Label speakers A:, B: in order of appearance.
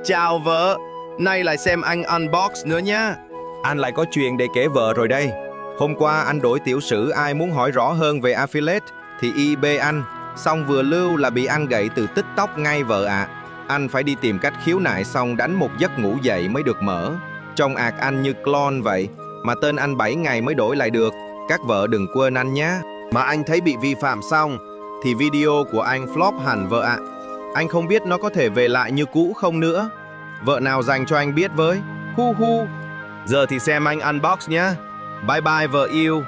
A: Chào vợ, nay lại xem anh unbox nữa nhá.
B: Anh lại có chuyện để kể vợ rồi đây. Hôm qua anh đổi tiểu sử, ai muốn hỏi rõ hơn về affiliate thì eBay anh, xong vừa lưu là bị ăn gậy từ TikTok ngay vợ ạ. Anh phải đi tìm cách khiếu nại xong đánh một giấc ngủ dậy mới được mở. Trông ạc anh như clone vậy, mà tên anh 7 ngày mới đổi lại được. Các vợ đừng quên anh nhé. Mà anh thấy bị vi phạm xong thì video của anh flop hẳn vợ ạ. Anh không biết nó có thể về lại như cũ không nữa. Vợ nào dành cho anh biết với. Hu hu. Giờ thì xem anh unbox nhé. Bye bye vợ yêu.